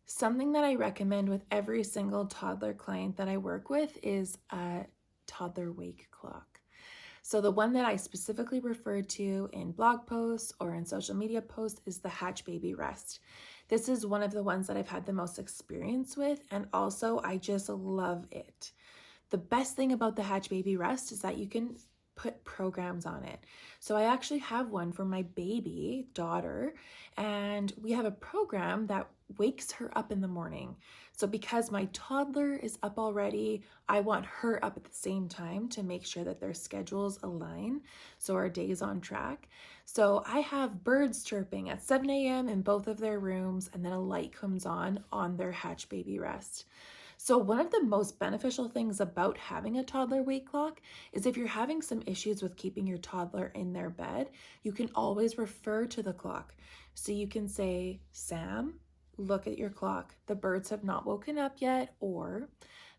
Something that I recommend with every single toddler client that I work with is a toddler wake clock. So the one that I specifically refer to in blog posts or in social media posts is the Hatch Baby Rest. This is one of the ones that I've had the most experience with, and also I just love it. The best thing about the Hatch Baby Rest is that you can put programs on it. So I actually have one for my baby daughter, and we have a program that wakes her up in the morning. So because my toddler is up already, I want her up at the same time to make sure that their schedules align so our day's on track. So I have birds chirping at 7 a.m. in both of their rooms, and then a light comes on their Hatch Baby Rest. So one of the most beneficial things about having a toddler wake clock is if you're having some issues with keeping your toddler in their bed, you can always refer to the clock. So you can say, Sam, look at your clock. The birds have not woken up yet, or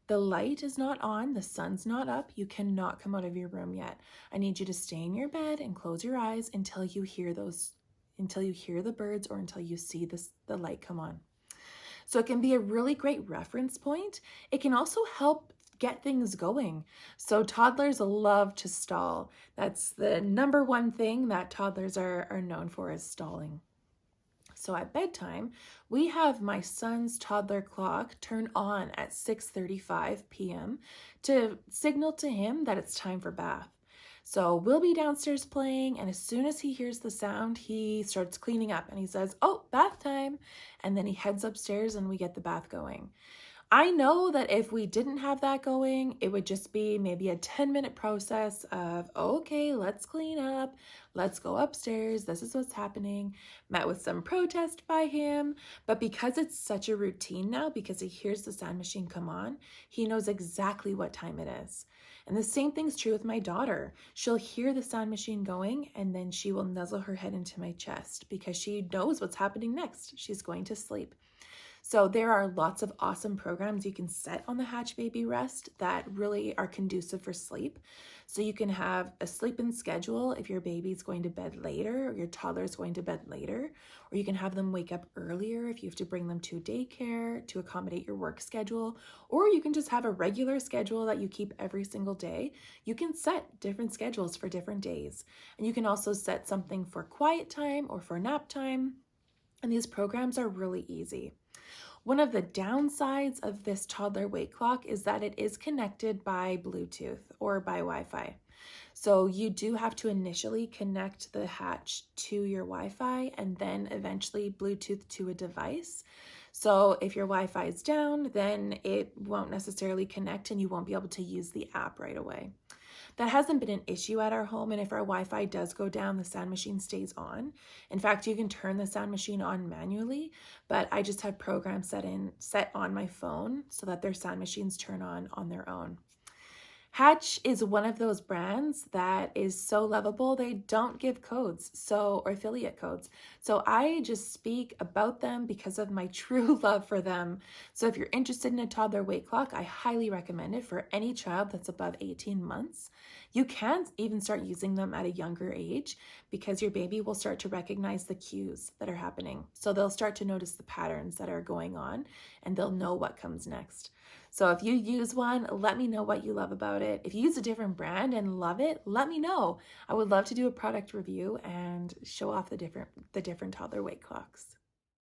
the light is not on, the sun's not up, you cannot come out of your room yet. I need you to stay in your bed and close your eyes until you hear the birds or until you see the light come on. So it can be a really great reference point. It can also help get things going. So toddlers love to stall. That's the number one thing that toddlers are known for, is stalling. So at bedtime, we have my son's toddler clock turn on at 6:35 p.m. to signal to him that it's time for bath. So we'll be downstairs playing, and as soon as he hears the sound, he starts cleaning up and he says, "Oh, bath time." And then he heads upstairs and we get the bath going. I know that if we didn't have that going, it would just be maybe a 10-minute process of, okay, let's clean up, let's go upstairs, this is what's happening, met with some protest by him. But because it's such a routine now, because he hears the sound machine come on, he knows exactly what time it is. And the same thing's true with my daughter. She'll hear the sound machine going, and then she will nuzzle her head into my chest because she knows what's happening next. She's going to sleep. So there are lots of awesome programs you can set on the Hatch Baby Rest that really are conducive for sleep. So you can have a sleep-in schedule if your baby's going to bed later or your toddler's going to bed later, or you can have them wake up earlier if you have to bring them to daycare to accommodate your work schedule, or you can just have a regular schedule that you keep every single day. You can set different schedules for different days. And you can also set something for quiet time or for nap time. And these programs are really easy. One of the downsides of this toddler wake clock is that it is connected by Bluetooth or by Wi-Fi. So you do have to initially connect the Hatch to your Wi-Fi and then eventually Bluetooth to a device. So if your Wi-Fi is down, then it won't necessarily connect and you won't be able to use the app right away. That hasn't been an issue at our home, and if our Wi-Fi does go down, the sound machine stays on. In fact, you can turn the sound machine on manually, but I just have programs set on my phone so that their sound machines turn on their own. Hatch is one of those brands that is so lovable, they don't give codes, or affiliate codes. So I just speak about them because of my true love for them. So if you're interested in a toddler wake clock, I highly recommend it for any child that's above 18 months. You can even start using them at a younger age because your baby will start to recognize the cues that are happening. So they'll start to notice the patterns that are going on and they'll know what comes next. So if you use one, let me know what you love about it. If you use a different brand and love it, let me know. I would love to do a product review and show off the different toddler wake clocks.